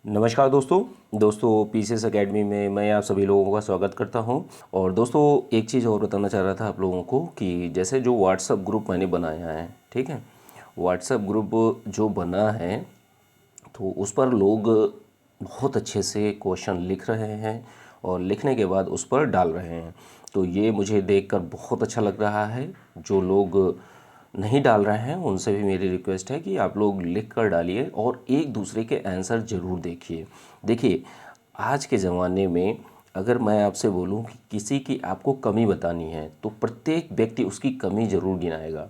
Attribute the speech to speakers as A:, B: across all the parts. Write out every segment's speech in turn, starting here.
A: नमस्कार दोस्तों PCS academy में मैं आप सभी लोगों का स्वागत करता हूं। और दोस्तों एक चीज़ और बताना चाह रहा था आप लोगों को कि जैसे जो व्हाट्सएप ग्रुप मैंने बनाया है, ठीक है, व्हाट्सएप ग्रुप जो बना है तो उस पर लोग बहुत अच्छे से क्वेश्चन लिख रहे हैं और लिखने के बाद उस पर डाल रहे हैं। तो ये मुझे देखकर बहुत अच्छा लग रहा है। जो लोग नहीं डाल रहे हैं उनसे भी मेरी रिक्वेस्ट है कि आप लोग लिख कर डालिए और एक दूसरे के आंसर ज़रूर देखिए। देखिए, आज के ज़माने में अगर मैं आपसे बोलूं कि किसी की आपको कमी बतानी है तो प्रत्येक व्यक्ति उसकी कमी ज़रूर गिनाएगा।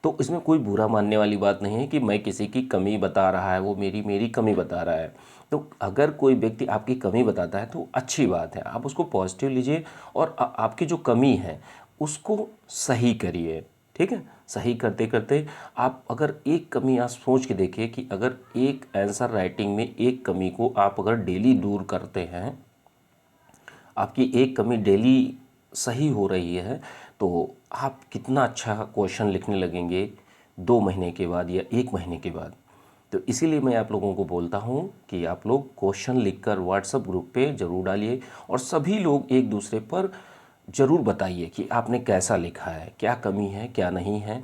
A: तो इसमें कोई बुरा मानने वाली बात नहीं है कि मैं किसी की कमी बता रहा है, वो मेरी मेरी कमी बता रहा है। तो अगर कोई व्यक्ति आपकी कमी बताता है तो अच्छी बात है, आप उसको पॉजिटिव लीजिए और आपकी जो कमी है उसको सही करिए। ठीक है, सही करते करते आप अगर एक कमी आप सोच के देखिए कि अगर एक आंसर राइटिंग में एक कमी को आप अगर डेली दूर करते हैं, आपकी एक कमी डेली सही हो रही है, तो आप कितना अच्छा क्वेश्चन लिखने लगेंगे 2 महीने के बाद या 1 महीने के बाद। तो इसीलिए मैं आप लोगों को बोलता हूँ कि आप लोग क्वेश्चन लिखकर व्हाट्सएप ग्रुप पे ज़रूर डालिए और सभी लोग एक दूसरे पर ज़रूर बताइए कि आपने कैसा लिखा है, क्या कमी है, क्या नहीं है।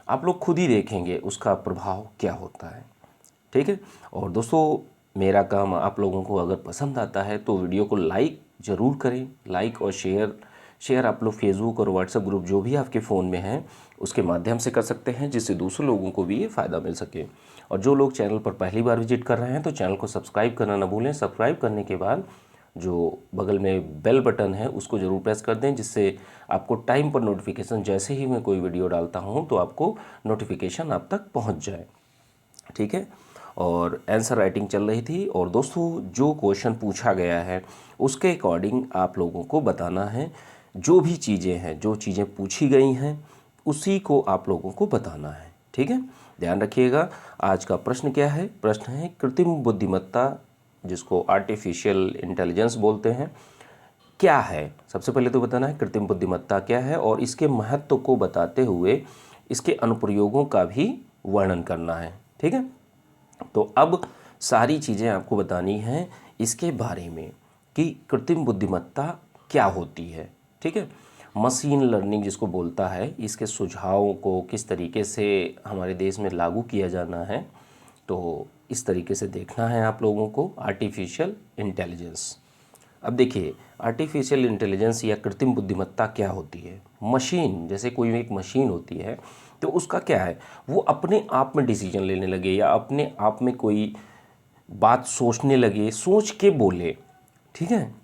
A: आप लोग खुद ही देखेंगे उसका प्रभाव क्या होता है। ठीक है। और दोस्तों, मेरा काम आप लोगों को अगर पसंद आता है तो वीडियो को लाइक ज़रूर करें। लाइक और शेयर आप लोग फेसबुक और व्हाट्सएप ग्रुप जो भी आपके फ़ोन में हैं उसके माध्यम से कर सकते हैं, जिससे दूसरे लोगों को भी ये फ़ायदा मिल सके। और जो लोग चैनल पर पहली बार विजिट कर रहे हैं तो चैनल को सब्सक्राइब करना ना भूलें। सब्सक्राइब करने के बाद जो बगल में बेल बटन है उसको ज़रूर प्रेस कर दें, जिससे आपको टाइम पर नोटिफिकेशन, जैसे ही मैं कोई वीडियो डालता हूँ तो आपको नोटिफिकेशन आप तक पहुँच जाए। ठीक है। और आंसर राइटिंग चल रही थी और दोस्तों जो क्वेश्चन पूछा गया है उसके अकॉर्डिंग आप लोगों को बताना है। जो भी चीज़ें हैं, जो चीज़ें पूछी गई हैं उसी को आप लोगों को बताना है। ठीक है, ध्यान रखिएगा। आज का प्रश्न क्या है? प्रश्न है कृत्रिम बुद्धिमत्ता, जिसको आर्टिफिशियल इंटेलिजेंस बोलते हैं, क्या है। सबसे पहले तो बताना है कृत्रिम बुद्धिमत्ता क्या है और इसके महत्व को बताते हुए इसके अनुप्रयोगों का भी वर्णन करना है। ठीक है, तो अब सारी चीज़ें आपको बतानी हैं इसके बारे में कि कृत्रिम बुद्धिमत्ता क्या होती है। ठीक है, मशीन लर्निंग जिसको बोलता है, इसके सुझावों को किस तरीके से हमारे देश में लागू किया जाना है, तो इस तरीके से देखना है आप लोगों को आर्टिफिशियल इंटेलिजेंस। अब देखिए, आर्टिफिशियल इंटेलिजेंस या कृत्रिम बुद्धिमत्ता क्या होती है। मशीन, जैसे कोई एक मशीन होती है तो उसका क्या है, वो अपने आप में डिसीजन लेने लगे या अपने आप में कोई बात सोचने लगे, सोच के बोले। ठीक है,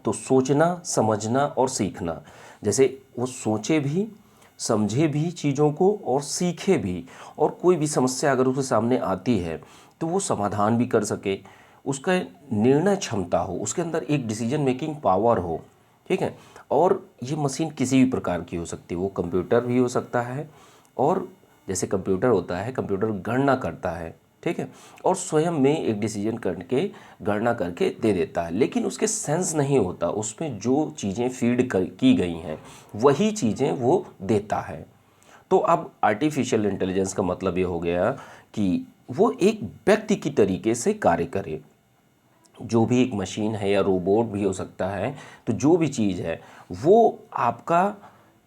A: तो सोचना, समझना और सीखना, जैसे वो सोचे भी, समझे भी चीज़ों को और सीखे भी, और कोई भी समस्या अगर उसके सामने आती है तो वो समाधान भी कर सके, उसका निर्णय क्षमता हो, उसके अंदर एक डिसीजन मेकिंग पावर हो। ठीक है, और ये मशीन किसी भी प्रकार की हो सकती है, वो कंप्यूटर भी हो सकता है, और जैसे कंप्यूटर होता है, कंप्यूटर गणना करता है, ठीक है, और स्वयं में एक डिसीजन करके गणना करके दे देता है, लेकिन उसके सेंस नहीं होता, उसमें जो चीज़ें की गई हैं वही चीज़ें वो देता है। तो अब आर्टिफिशियल इंटेलिजेंस का मतलब ये हो गया कि वो एक व्यक्ति की तरीके से कार्य करे। जो भी एक मशीन है या रोबोट भी हो सकता है, तो जो भी चीज़ है वो आपका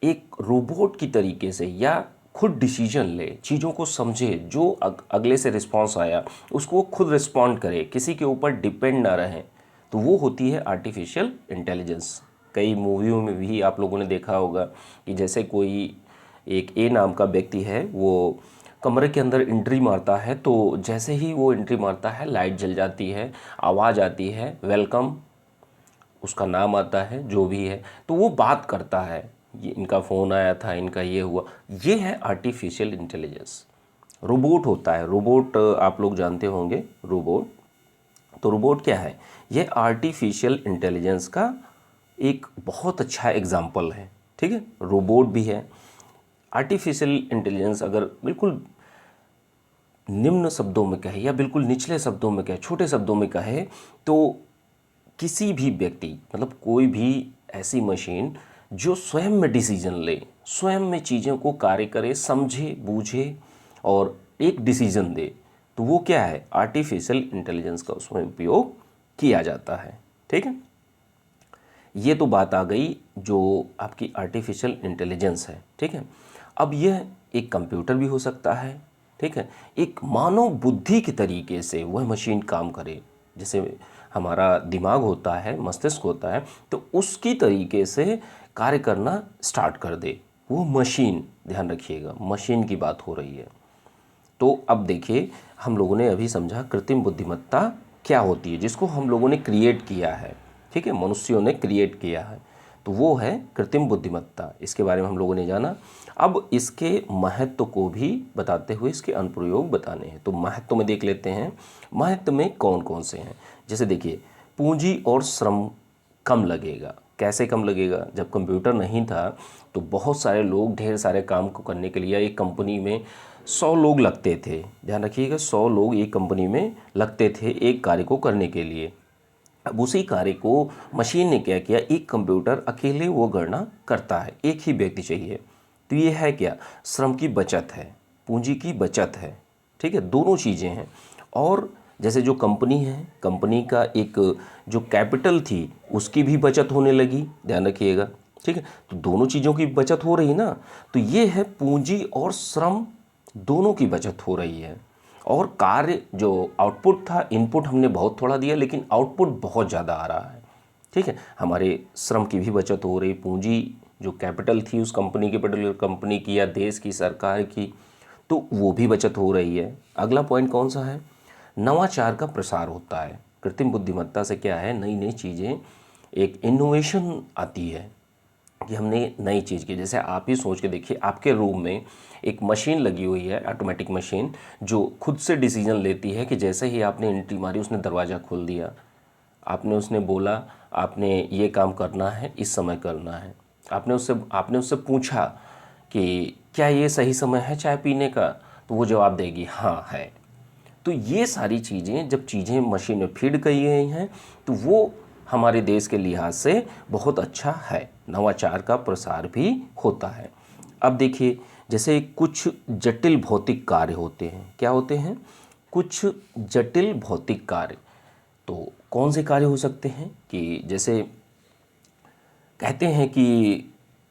A: एक रोबोट की तरीके से या खुद डिसीजन ले, चीज़ों को समझे, जो अगले से रिस्पॉन्स आया उसको वो खुद रिस्पॉन्ड करे, किसी के ऊपर डिपेंड ना रहे, तो वो होती है आर्टिफिशियल इंटेलिजेंस। कई मूवियों में भी आप लोगों ने देखा होगा कि जैसे कोई एक ए नाम का व्यक्ति है, वो कमरे के अंदर एंट्री मारता है, तो जैसे ही वो एंट्री मारता है लाइट जल जाती है, आवाज़ आती है, वेलकम, उसका नाम आता है, जो भी है, तो वो बात करता है, ये इनका फ़ोन आया था, इनका ये हुआ। ये है आर्टिफिशियल इंटेलिजेंस। रोबोट होता है, रोबोट आप लोग जानते होंगे, रोबोट। तो रोबोट क्या है? ये आर्टिफिशियल इंटेलिजेंस का एक बहुत अच्छा एग्जाम्पल है। ठीक है, रोबोट भी है। आर्टिफिशियल इंटेलिजेंस अगर बिल्कुल निम्न शब्दों में कहे या बिल्कुल निचले शब्दों में कहे, छोटे शब्दों में कहे, तो किसी भी व्यक्ति, मतलब कोई भी ऐसी मशीन जो स्वयं में डिसीजन ले, स्वयं में चीज़ों को कार्य करे, समझे, बूझे और एक डिसीजन दे, तो वो क्या है, आर्टिफिशियल इंटेलिजेंस का उसमें उपयोग किया जाता है। ठीक है, ये तो बात आ गई जो आपकी आर्टिफिशियल इंटेलिजेंस है। ठीक है, अब यह एक कंप्यूटर भी हो सकता है। ठीक है, एक मानव बुद्धि के तरीके से वह मशीन काम करे, जैसे हमारा दिमाग होता है, मस्तिष्क होता है, तो उसकी तरीके से कार्य करना स्टार्ट कर दे वो मशीन। ध्यान रखिएगा, मशीन की बात हो रही है। तो अब देखिए, हम लोगों ने अभी समझा कृत्रिम बुद्धिमत्ता क्या होती है, जिसको हम लोगों ने क्रिएट किया है। ठीक है, मनुष्यों ने क्रिएट किया है, तो वो है कृत्रिम बुद्धिमत्ता। इसके बारे में हम लोगों ने जाना। अब इसके महत्व को भी बताते हुए इसके अनुप्रयोग बताने हैं। तो महत्व में देख लेते हैं, महत्व में कौन कौन से हैं। जैसे देखिए, पूंजी और श्रम कम लगेगा। कैसे कम लगेगा? जब कंप्यूटर नहीं था तो बहुत सारे लोग ढेर सारे काम को करने के लिए एक कंपनी में 100 लोग लगते थे। ध्यान रखिएगा, 100 लोग एक कंपनी में लगते थे एक कार्य को करने के लिए। अब उसी कार्य को मशीन ने क्या किया, एक कंप्यूटर अकेले वो गणना करता है, एक ही व्यक्ति चाहिए। तो ये है क्या, श्रम की बचत है, पूंजी की बचत है। ठीक है, दोनों चीज़ें हैं। और जैसे जो कंपनी है, कंपनी का एक जो कैपिटल थी उसकी भी बचत होने लगी। ध्यान रखिएगा। ठीक है, तो दोनों चीज़ों की बचत हो रही ना, तो ये है पूंजी और श्रम दोनों की बचत हो रही है। और कार्य जो आउटपुट था, इनपुट हमने बहुत थोड़ा दिया लेकिन आउटपुट बहुत ज़्यादा आ रहा है। ठीक है, हमारे श्रम की भी बचत हो रही, पूंजी जो कैपिटल थी उस कंपनी की, पर्टिकुलर कंपनी की या देश की, सरकार की, तो वो भी बचत हो रही है। अगला पॉइंट कौन सा है, नवाचार का प्रसार होता है। कृत्रिम बुद्धिमत्ता से क्या है, नई नई चीज़ें, एक इनोवेशन आती है कि हमने नई चीज़ की। जैसे आप ही सोच के देखिए, आपके रूम में एक मशीन लगी हुई है, ऑटोमेटिक मशीन, जो खुद से डिसीजन लेती है कि जैसे ही आपने एंट्री मारी उसने दरवाज़ा खोल दिया, उसने बोला आपने ये काम करना है, इस समय करना है, आपने उससे पूछा कि क्या ये सही समय है चाय पीने का, तो वो जवाब देगी हाँ है। तो ये सारी चीज़ें, जब चीज़ें मशीन में फीड की गई हैं, तो वो हमारे देश के लिहाज से बहुत अच्छा है। नवाचार का प्रसार भी होता है। अब देखिए, जैसे कुछ जटिल भौतिक कार्य होते हैं। क्या होते हैं? कुछ जटिल भौतिक कार्य। तो कौन से कार्य हो सकते हैं कि जैसे कहते हैं कि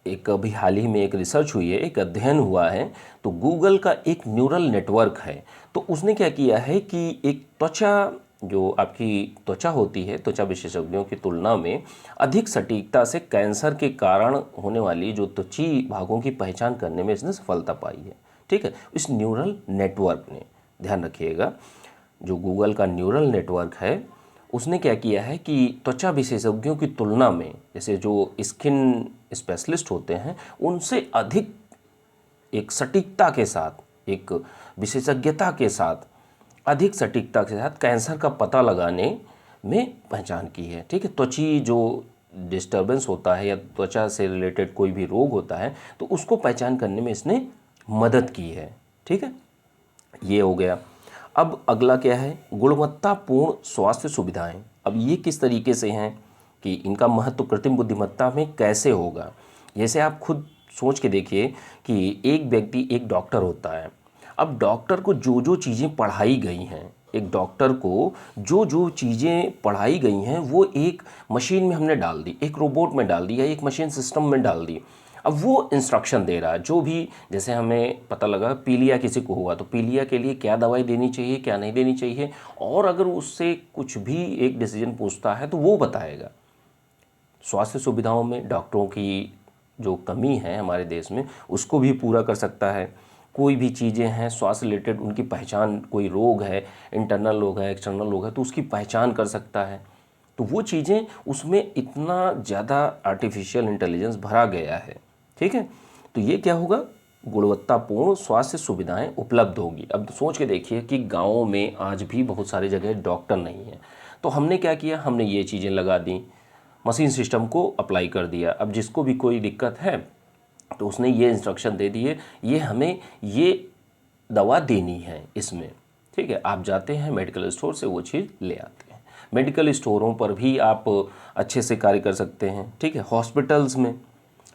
A: एक अभी हाल ही में एक रिसर्च हुई है, एक अध्ययन हुआ है, तो गूगल का एक न्यूरल नेटवर्क है। तो उसने क्या किया है कि एक त्वचा, जो आपकी त्वचा होती है, त्वचा विशेषज्ञों की तुलना में अधिक सटीकता से कैंसर के कारण होने वाली जो त्वची भागों की पहचान करने में इसने सफलता पाई है। ठीक है, इस न्यूरल नेटवर्क ने, ध्यान रखिएगा, जो गूगल का न्यूरल नेटवर्क है उसने क्या किया है कि त्वचा विशेषज्ञों की तुलना में, जैसे जो स्किन स्पेशलिस्ट होते हैं, उनसे अधिक एक सटीकता के साथ, एक विशेषज्ञता के साथ, अधिक सटीकता के साथ कैंसर का पता लगाने में पहचान की है। ठीक है, त्वची जो डिस्टर्बेंस होता है या त्वचा से रिलेटेड कोई भी रोग होता है, तो उसको पहचान करने में इसने मदद की है। ठीक है, ये हो गया। अब अगला क्या है, गुणवत्तापूर्ण स्वास्थ्य सुविधाएं। अब ये किस तरीके से हैं कि इनका महत्व कृत्रिम बुद्धिमत्ता में कैसे होगा। जैसे आप खुद सोच के देखिए कि एक व्यक्ति, एक डॉक्टर होता है। अब डॉक्टर को जो जो चीज़ें पढ़ाई गई हैं, एक डॉक्टर को जो जो चीज़ें पढ़ाई गई हैं वो एक मशीन में हमने डाल दी, एक रोबोट में डाल दी या एक मशीन सिस्टम में डाल दी। अब वो इंस्ट्रक्शन दे रहा है, जो भी, जैसे हमें पता लगा पीलिया किसी को हुआ तो पीलिया के लिए क्या दवाई देनी चाहिए, क्या नहीं देनी चाहिए, और अगर उससे कुछ भी एक डिसीजन पूछता है तो वो बताएगा। स्वास्थ्य सुविधाओं में डॉक्टरों की जो कमी है हमारे देश में, उसको भी पूरा कर सकता है। कोई भी चीज़ें हैं स्वास्थ्य रिलेटेड, उनकी पहचान, कोई रोग है, इंटरनल रोग है, एक्सटर्नल रोग है, तो उसकी पहचान कर सकता है। तो वो चीज़ें, उसमें इतना ज़्यादा आर्टिफिशियल इंटेलिजेंस भरा गया है। ठीक है, तो ये क्या होगा, गुणवत्तापूर्ण स्वास्थ्य सुविधाएं उपलब्ध होगी। अब सोच के देखिए कि गाँव में आज भी बहुत सारी जगह डॉक्टर नहीं है, तो हमने क्या किया, हमने ये चीज़ें लगा दी, मशीन सिस्टम को अप्लाई कर दिया। अब जिसको भी कोई दिक्कत है तो उसने ये इंस्ट्रक्शन दे दिए, ये हमें ये दवा देनी है इसमें। ठीक है, आप जाते हैं मेडिकल स्टोर से वो चीज़ ले आते हैं। मेडिकल स्टोरों पर भी आप अच्छे से कार्य कर सकते हैं। ठीक है,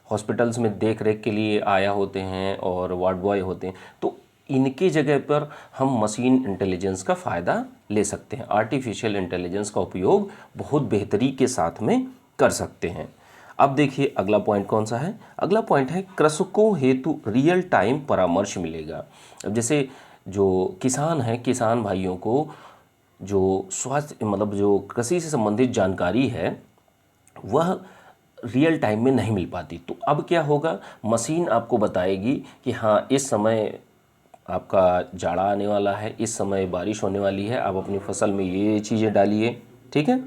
A: हॉस्पिटल्स में देख रेख के लिए आया होते हैं और वार्ड बॉय होते हैं, तो इनके जगह पर हम मशीन इंटेलिजेंस का फ़ायदा ले सकते हैं। आर्टिफिशियल इंटेलिजेंस का उपयोग बहुत बेहतरी के साथ में कर सकते हैं। अब देखिए अगला पॉइंट कौन सा है। अगला पॉइंट है कृषकों हेतु रियल टाइम परामर्श मिलेगा। अब जैसे जो किसान हैं, किसान भाइयों को जो स्वास्थ्य मतलब जो कृषि से संबंधित जानकारी है वह रियल टाइम में नहीं मिल पाती, तो अब क्या होगा, मशीन आपको बताएगी कि हाँ इस समय आपका जाड़ा आने वाला है, इस समय बारिश होने वाली है, आप अपनी फसल में ये चीज़ें डालिए, ठीक है।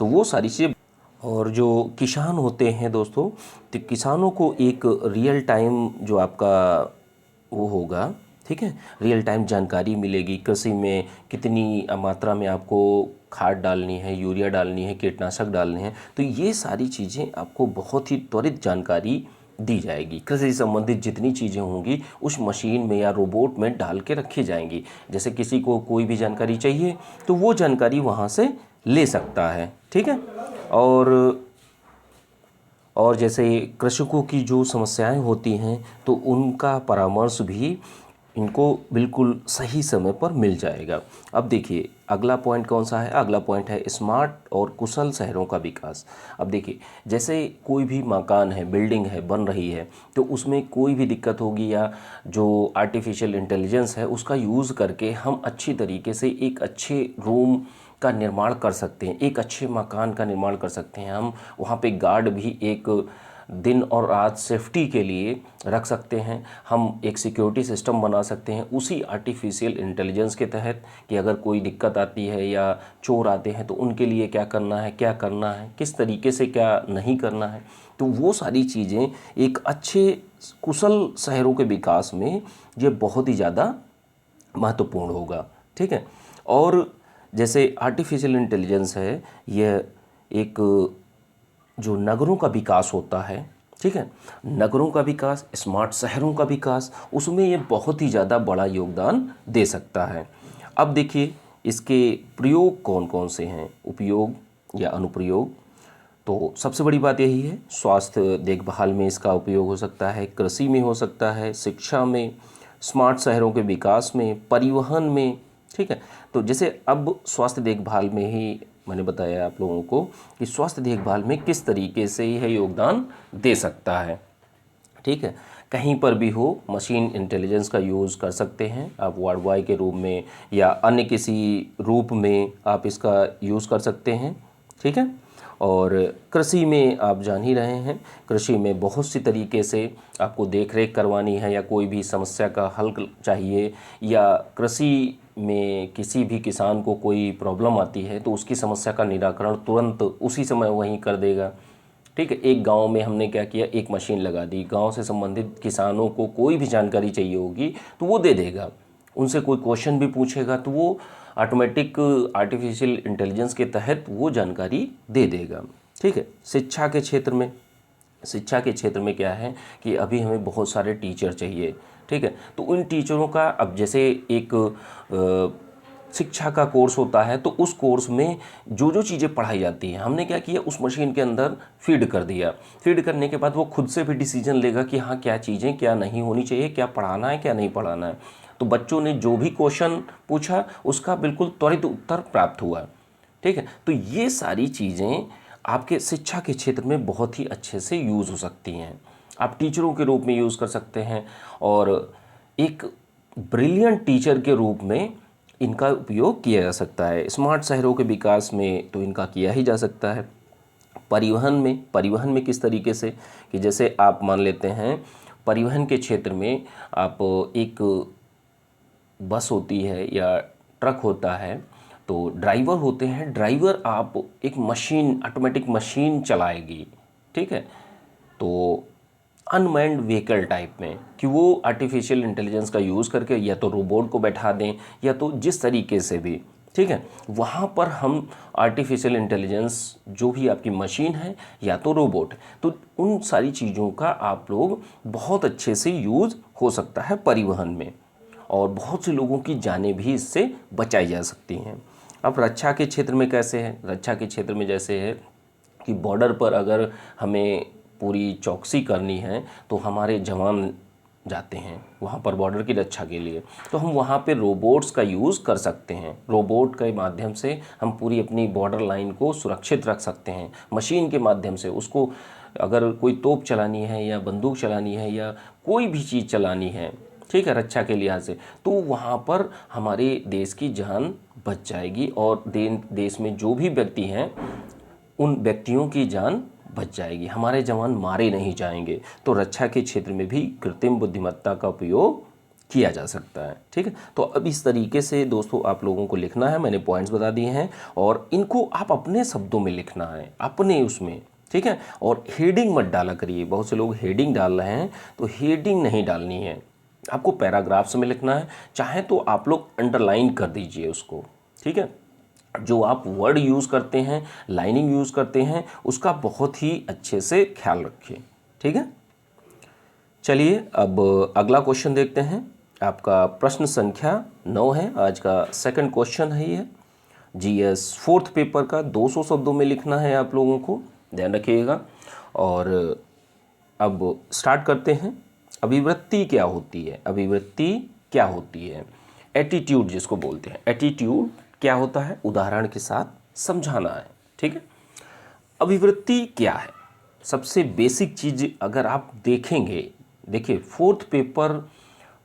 A: तो वो सारी चीज़ें, और जो किसान होते हैं दोस्तों, तो किसानों को एक रियल टाइम जो आपका वो होगा, ठीक है, रियल टाइम जानकारी मिलेगी कृषि में कितनी मात्रा में आपको खाद डालनी है, यूरिया डालनी है, कीटनाशक डालने हैं, तो ये सारी चीज़ें आपको बहुत ही त्वरित जानकारी दी जाएगी। कृषि से संबंधित जितनी चीज़ें होंगी उस मशीन में या रोबोट में डाल के रखी जाएंगी। जैसे किसी को कोई भी जानकारी चाहिए तो वो जानकारी वहाँ से ले सकता है, ठीक है। और जैसे कृषकों की जो समस्याएं होती हैं तो उनका परामर्श भी इनको बिल्कुल सही समय पर मिल जाएगा। अब देखिए अगला पॉइंट कौन सा है। अगला पॉइंट है स्मार्ट और कुशल शहरों का विकास। अब देखिए जैसे कोई भी मकान है, बिल्डिंग है, बन रही है, तो उसमें कोई भी दिक्कत होगी या जो आर्टिफिशियल इंटेलिजेंस है उसका यूज़ करके हम अच्छी तरीके से एक अच्छे रूम का निर्माण कर सकते हैं, एक अच्छे मकान का निर्माण कर सकते हैं। हम वहाँ पे गार्ड भी एक दिन और रात सेफ्टी के लिए रख सकते हैं। हम एक सिक्योरिटी सिस्टम बना सकते हैं उसी आर्टिफिशियल इंटेलिजेंस के तहत कि अगर कोई दिक्कत आती है या चोर आते हैं तो उनके लिए क्या करना है, क्या करना है, किस तरीके से क्या नहीं करना है। तो वो सारी चीज़ें एक अच्छे कुशल शहरों के विकास में ये बहुत ही ज़्यादा महत्वपूर्ण होगा, ठीक है। और जैसे आर्टिफिशियल इंटेलिजेंस है, यह एक जो नगरों का विकास होता है, ठीक है, नगरों का विकास, स्मार्ट शहरों का विकास, उसमें ये बहुत ही ज़्यादा बड़ा योगदान दे सकता है। अब देखिए इसके प्रयोग कौन कौन से हैं, उपयोग या अनुप्रयोग। तो सबसे बड़ी बात यही है, स्वास्थ्य देखभाल में इसका उपयोग हो सकता है, कृषि में हो सकता है, शिक्षा में, स्मार्ट शहरों के विकास में, परिवहन में, ठीक है। तो जैसे अब स्वास्थ्य देखभाल में ही मैंने बताया आप लोगों को कि स्वास्थ्य देखभाल में किस तरीके से यह योगदान दे सकता है, ठीक है। कहीं पर भी हो मशीन इंटेलिजेंस का यूज़ कर सकते हैं आप, वार्ड बॉय के रूप में या अन्य किसी रूप में आप इसका यूज़ कर सकते हैं, ठीक है। और कृषि में आप जान ही रहे हैं, कृषि में बहुत सी तरीके से आपको देख रेख करवानी है या कोई भी समस्या का हल चाहिए या कृषि में किसी भी किसान को कोई प्रॉब्लम आती है तो उसकी समस्या का निराकरण तुरंत उसी समय वहीं कर देगा, ठीक है। एक गांव में हमने क्या किया, एक मशीन लगा दी, गांव से संबंधित किसानों को कोई भी जानकारी चाहिए होगी तो वो दे देगा, उनसे कोई क्वेश्चन भी पूछेगा तो वो ऑटोमेटिक आर्टिफिशियल इंटेलिजेंस के तहत वो जानकारी दे देगा, ठीक है। शिक्षा के क्षेत्र में क्या है कि अभी हमें बहुत सारे टीचर चाहिए, ठीक है। तो उन टीचरों का अब जैसे एक शिक्षा का कोर्स होता है तो उस कोर्स में जो जो चीज़ें पढ़ाई जाती हैं हमने क्या किया, उस मशीन के अंदर फीड कर दिया। फीड करने के बाद वो खुद से भी डिसीजन लेगा कि हाँ क्या चीज़ें क्या नहीं होनी चाहिए, क्या पढ़ाना है क्या नहीं पढ़ाना है। तो बच्चों ने जो भी क्वेश्चन पूछा उसका बिल्कुल त्वरित उत्तर प्राप्त हुआ, ठीक है। तो ये सारी चीज़ें आपके शिक्षा के क्षेत्र में बहुत ही अच्छे से यूज़ हो सकती हैं। आप टीचरों के रूप में यूज़ कर सकते हैं और एक ब्रिलियंट टीचर के रूप में इनका उपयोग किया जा सकता है। स्मार्ट शहरों के विकास में तो इनका किया ही जा सकता है। परिवहन में किस तरीके से कि जैसे आप मान लेते हैं परिवहन के क्षेत्र में आप एक बस होती है या ट्रक होता है तो ड्राइवर होते हैं, ड्राइवर आप एक मशीन, ऑटोमेटिक मशीन चलाएगी, ठीक है। तो अनमैन्ड व्हीकल टाइप में कि वो आर्टिफिशियल इंटेलिजेंस का यूज़ करके या तो रोबोट को बैठा दें या तो जिस तरीके से भी, ठीक है, वहाँ पर हम आर्टिफिशियल इंटेलिजेंस जो भी आपकी मशीन है या तो रोबोट, तो उन सारी चीज़ों का आप लोग बहुत अच्छे से यूज़ हो सकता है परिवहन में और बहुत से लोगों की जानें भी इससे बचाई जा सकती हैं। अब रक्षा के क्षेत्र में कैसे है, रक्षा के क्षेत्र में जैसे है कि बॉर्डर पर अगर हमें पूरी चौकसी करनी है तो हमारे जवान जाते हैं वहाँ पर बॉर्डर की रक्षा के लिए, तो हम वहाँ पे रोबोट्स का यूज़ कर सकते हैं। रोबोट के माध्यम से हम पूरी अपनी बॉर्डर लाइन को सुरक्षित रख सकते हैं। मशीन के माध्यम से उसको अगर कोई तोप चलानी है या बंदूक चलानी है या कोई भी चीज़ चलानी है, ठीक है, रक्षा के लिहाज से, तो वहाँ पर हमारे देश की जान बच जाएगी और देश में जो भी व्यक्ति हैं उन व्यक्तियों की जान बच जाएगी, हमारे जवान मारे नहीं जाएंगे। तो रक्षा के क्षेत्र में भी कृत्रिम बुद्धिमत्ता का उपयोग किया जा सकता है। ठीक है, तो अब इस तरीके से दोस्तों आप लोगों को लिखना है, मैंने पॉइंट्स बता दिए हैं और इनको आप अपने शब्दों में लिखना है, अपने उसमें। ठीक है, और हेडिंग मत डाला करिए, बहुत से लोग हेडिंग डाल रहे हैं, तो हेडिंग नहीं डालनी है, आपको पैराग्राफ्स में लिखना है। चाहे तो आप लोग अंडरलाइन कर दीजिए उसको। ठीक है, जो आप वर्ड यूज़ करते हैं, लाइनिंग यूज़ करते हैं, उसका बहुत ही अच्छे से ख्याल रखिए। ठीक है, चलिए अब अगला क्वेश्चन देखते हैं। आपका प्रश्न संख्या 9 है, आज का सेकंड क्वेश्चन है ये। जीएस फोर्थ पेपर का 200 शब्दों में लिखना है आप लोगों को, ध्यान रखिएगा। और अब स्टार्ट करते हैं। अभिवृत्ति क्या होती है? अभिवृत्ति क्या होती है? एटीट्यूड जिसको बोलते हैं, एटीट्यूड क्या होता है, उदाहरण के साथ समझाना है। ठीक है, अभिवृत्ति क्या है? सबसे बेसिक चीज़ अगर आप देखेंगे, देखिए फोर्थ पेपर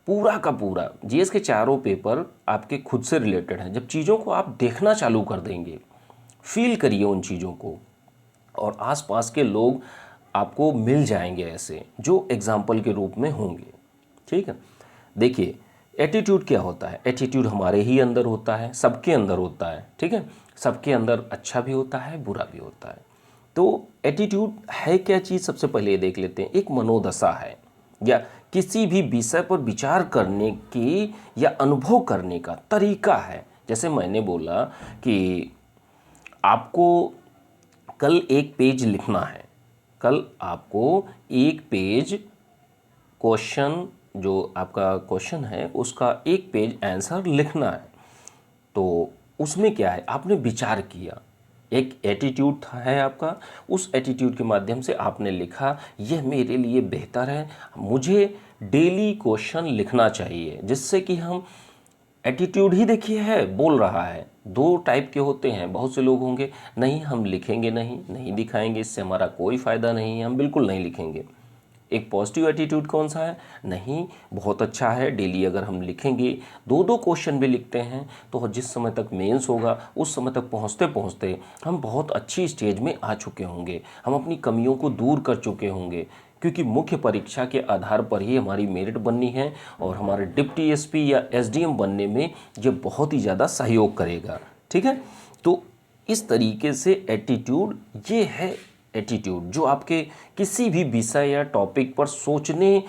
A: पूरा का पूरा, जीएस के चारों पेपर आपके खुद से रिलेटेड हैं। जब चीज़ों को आप देखना चालू कर देंगे, फील करिए उन चीज़ों को, और आसपास के लोग आपको मिल जाएंगे ऐसे जो एग्जाम्पल के रूप में होंगे। ठीक है, देखिए एटीट्यूड क्या होता है? एटीट्यूड हमारे ही अंदर होता है, सबके अंदर होता है। ठीक है, सबके अंदर अच्छा भी होता है, बुरा भी होता है। तो एटीट्यूड है क्या चीज़, सबसे पहले ये देख लेते हैं। एक मनोदशा है या किसी भी विषय पर विचार करने की या अनुभव करने का तरीका है। जैसे मैंने बोला कि आपको कल एक पेज लिखना है, कल आपको एक पेज क्वेश्चन, जो आपका क्वेश्चन है उसका एक पेज आंसर लिखना है। तो उसमें क्या है, आपने विचार किया, एक एटीट्यूड है आपका, उस एटीट्यूड के माध्यम से आपने लिखा, यह मेरे लिए बेहतर है, मुझे डेली क्वेश्चन लिखना चाहिए, जिससे कि हम एटीट्यूड ही देखिए है, बोल रहा है। दो टाइप के होते हैं, बहुत से लोग होंगे नहीं हम लिखेंगे नहीं, नहीं दिखाएंगे, इससे हमारा कोई फ़ायदा नहीं है, हम बिल्कुल नहीं लिखेंगे। एक पॉजिटिव एटीट्यूड कौन सा है, नहीं बहुत अच्छा है, डेली अगर हम लिखेंगे, दो दो क्वेश्चन भी लिखते हैं, तो जिस समय तक मेंस होगा उस समय तक पहुंचते पहुंचते हम बहुत अच्छी स्टेज में आ चुके होंगे, हम अपनी कमियों को दूर कर चुके होंगे, क्योंकि मुख्य परीक्षा के आधार पर ही हमारी मेरिट बननी है और हमारे डिप्टी एसपी या एसडीएम बनने में ये बहुत ही ज़्यादा सहयोग करेगा। ठीक है, तो इस तरीके से एटीट्यूड ये है, एटीट्यूड जो आपके किसी भी विषय या टॉपिक पर सोचने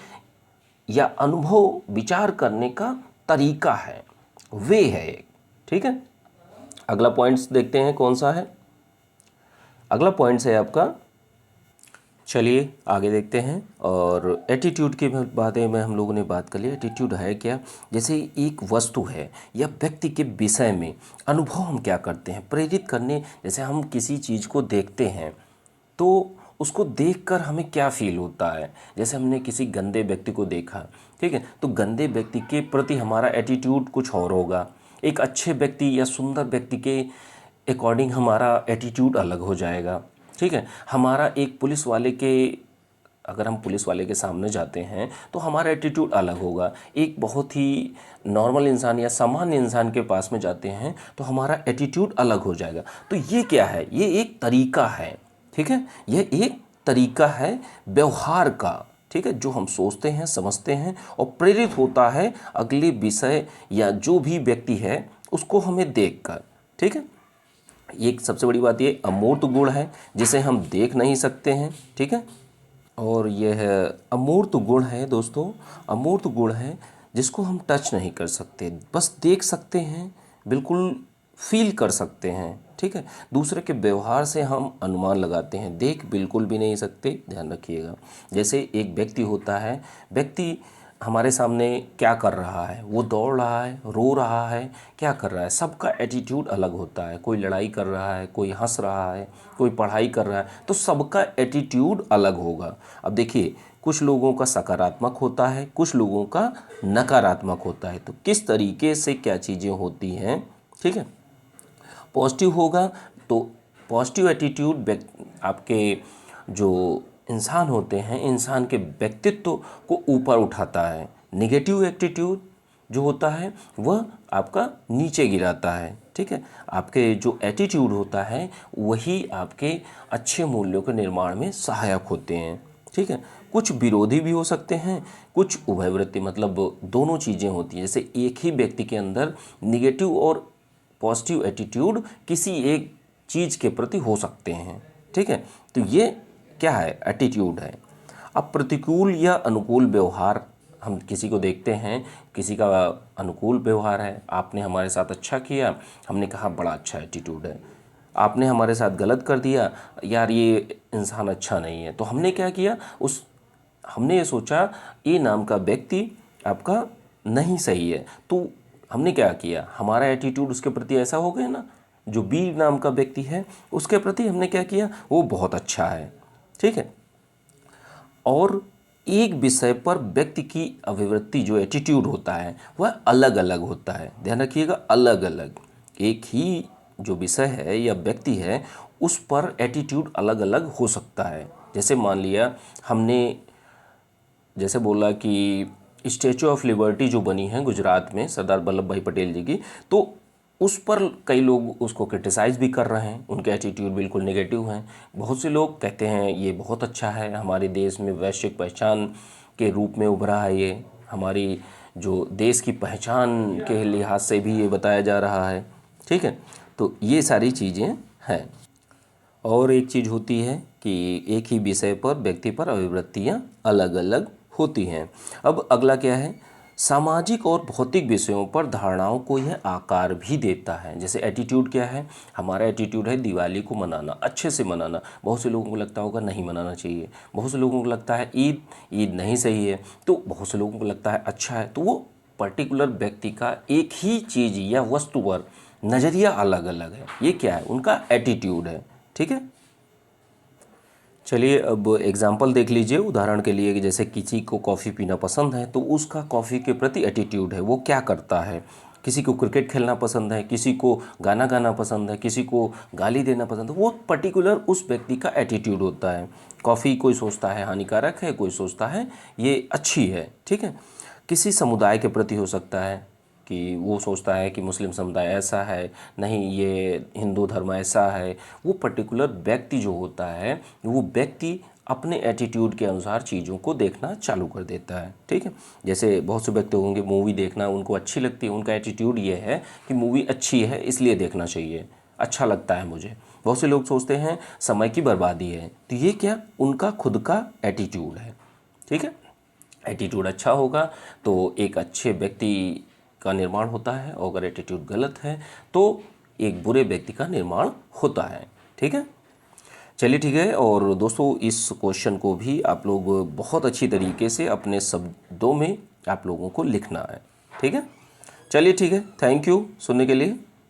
A: या अनुभव विचार करने का तरीका है, वे है एक। ठीक है, अगला पॉइंट्स देखते हैं कौन सा है। अगला पॉइंट्स है आपका, चलिए आगे देखते हैं। और एटीट्यूड के बारे में हम लोगों ने बात कर ली। एटीट्यूड है क्या, जैसे एक वस्तु है या व्यक्ति के विषय में अनुभव हम क्या करते हैं, प्रेरित करने। जैसे हम किसी चीज़ को देखते हैं तो उसको देखकर हमें क्या फील होता है, जैसे हमने किसी गंदे व्यक्ति को देखा, ठीक है, तो गंदे व्यक्ति के प्रति हमारा एटीट्यूड कुछ और होगा, एक अच्छे व्यक्ति या सुंदर व्यक्ति के अकॉर्डिंग हमारा एटीट्यूड अलग हो जाएगा। ठीक है, हमारा एक पुलिस वाले के, अगर हम पुलिस वाले के सामने जाते हैं तो हमारा एटीट्यूड अलग होगा, एक बहुत ही नॉर्मल इंसान या सामान्य इंसान के पास में जाते हैं तो हमारा एटीट्यूड अलग हो जाएगा। तो ये क्या है, ये एक तरीका है। ठीक है, यह एक तरीका है व्यवहार का, ठीक है, जो हम सोचते हैं, समझते हैं और प्रेरित होता है अगले विषय या जो भी व्यक्ति है उसको हमें देखकर। ठीक है, एक सबसे बड़ी बात ये अमूर्त गुण है जिसे हम देख नहीं सकते हैं। ठीक है, और यह अमूर्त गुण है दोस्तों, अमूर्त गुण है जिसको हम टच नहीं कर सकते, बस देख सकते हैं, बिल्कुल फील कर सकते हैं। ठीक है, दूसरे के व्यवहार से हम अनुमान लगाते हैं, देख बिल्कुल भी नहीं सकते, ध्यान रखिएगा। जैसे एक व्यक्ति होता है, व्यक्ति हमारे सामने क्या कर रहा है, वो दौड़ रहा है, रो रहा है, क्या कर रहा है, सबका एटीट्यूड अलग होता है। कोई लड़ाई कर रहा है, कोई हंस रहा है, कोई पढ़ाई कर रहा है, तो सबका एटीट्यूड अलग होगा। अब देखिए, कुछ लोगों का सकारात्मक होता है, कुछ लोगों का नकारात्मक होता है। तो किस तरीके से क्या चीज़ें होती हैं, ठीक है। पॉजिटिव होगा तो पॉजिटिव एटीट्यूड आपके जो इंसान होते हैं, इंसान के व्यक्तित्व को ऊपर उठाता है। नेगेटिव एटीट्यूड जो होता है वह आपका नीचे गिराता है, ठीक है। आपके जो एटीट्यूड होता है वही आपके अच्छे मूल्यों के निर्माण में सहायक होते हैं, ठीक है। कुछ विरोधी भी हो सकते हैं, कुछ उभयवृत्ति, मतलब दोनों चीज़ें होती हैं। जैसे एक ही व्यक्ति के अंदर निगेटिव और पॉजिटिव एटीट्यूड किसी एक चीज़ के प्रति हो सकते हैं, ठीक है। तो ये क्या है, एटीट्यूड है। अब प्रतिकूल या अनुकूल व्यवहार, हम किसी को देखते हैं, किसी का अनुकूल व्यवहार है, आपने हमारे साथ अच्छा किया, हमने कहा बड़ा अच्छा एटीट्यूड है। आपने हमारे साथ गलत कर दिया, यार ये इंसान अच्छा नहीं है, तो हमने क्या किया, हमने ये सोचा ए नाम का व्यक्ति आपका नहीं सही है, तो हमने क्या किया, हमारा एटीट्यूड उसके प्रति ऐसा हो गया ना, जो बी नाम का व्यक्ति है उसके प्रति हमने क्या किया, वो बहुत अच्छा है, ठीक है। और एक विषय पर व्यक्ति की अभिवृत्ति जो एटीट्यूड होता है वह अलग अलग होता है। ध्यान रखिएगा, अलग अलग। एक ही जो विषय है या व्यक्ति है उस पर एटीट्यूड अलग अलग हो सकता है। जैसे मान लिया हमने जैसे बोला कि स्टैचू ऑफ लिबर्टी जो बनी है गुजरात में सरदार वल्लभ भाई पटेल जी की, तो उस पर कई लोग उसको क्रिटिसाइज़ भी कर रहे हैं, उनके एटीट्यूड बिल्कुल नेगेटिव हैं। बहुत से लोग कहते हैं ये बहुत अच्छा है, हमारे देश में वैश्विक पहचान के रूप में उभरा है, ये हमारी जो देश की पहचान के लिहाज से भी ये बताया जा रहा है, ठीक है। तो ये सारी चीज़ें हैं। और एक चीज़ होती है कि एक ही विषय पर व्यक्ति पर अभिवृत्तियाँ अलग अलग होती हैं। अब अगला क्या है, सामाजिक और भौतिक विषयों पर धारणाओं को यह आकार भी देता है। जैसे एटीट्यूड क्या है, हमारा एटीट्यूड है दिवाली को मनाना, अच्छे से मनाना। बहुत से लोगों को लगता होगा नहीं मनाना चाहिए, बहुत से लोगों को लगता है ईद नहीं सही है, तो बहुत से लोगों को लगता है अच्छा है। तो वो पर्टिकुलर व्यक्ति का एक ही चीज़ या वस्तु पर नज़रिया अलग अलग है। ये क्या है, उनका एटीट्यूड है, ठीक है। चलिए अब एग्जाम्पल देख लीजिए उदाहरण के लिए कि जैसे किसी को कॉफ़ी पीना पसंद है तो उसका कॉफ़ी के प्रति एटीट्यूड है, वो क्या करता है। किसी को क्रिकेट खेलना पसंद है, किसी को गाना गाना पसंद है, किसी को गाली देना पसंद है, वो पर्टिकुलर उस व्यक्ति का एटीट्यूड होता है। कॉफ़ी कोई सोचता है हानिकारक है, कोई सोचता है ये अच्छी है, ठीक है। किसी समुदाय के प्रति हो सकता है कि वो सोचता है कि मुस्लिम समुदाय ऐसा है, नहीं ये हिंदू धर्म ऐसा है। वो पर्टिकुलर व्यक्ति जो होता है, वो व्यक्ति अपने एटीट्यूड के अनुसार चीज़ों को देखना चालू कर देता है, ठीक है। जैसे बहुत से व्यक्ति होंगे मूवी देखना उनको अच्छी लगती है, उनका एटीट्यूड ये है कि मूवी अच्छी है इसलिए देखना चाहिए, अच्छा लगता है मुझे। बहुत से लोग सोचते हैं समय की बर्बादी है, तो ये क्या, उनका खुद का एटीट्यूड है, ठीक है। एटीट्यूड अच्छा होगा तो एक अच्छे व्यक्ति का निर्माण होता है, और अगर एटीट्यूड गलत है तो एक बुरे व्यक्ति का निर्माण होता है, ठीक है। चलिए ठीक है। और दोस्तों इस क्वेश्चन को भी आप लोग बहुत अच्छी तरीके से अपने शब्दों में आप लोगों को लिखना है, ठीक है। चलिए ठीक है, थैंक यू सुनने के लिए।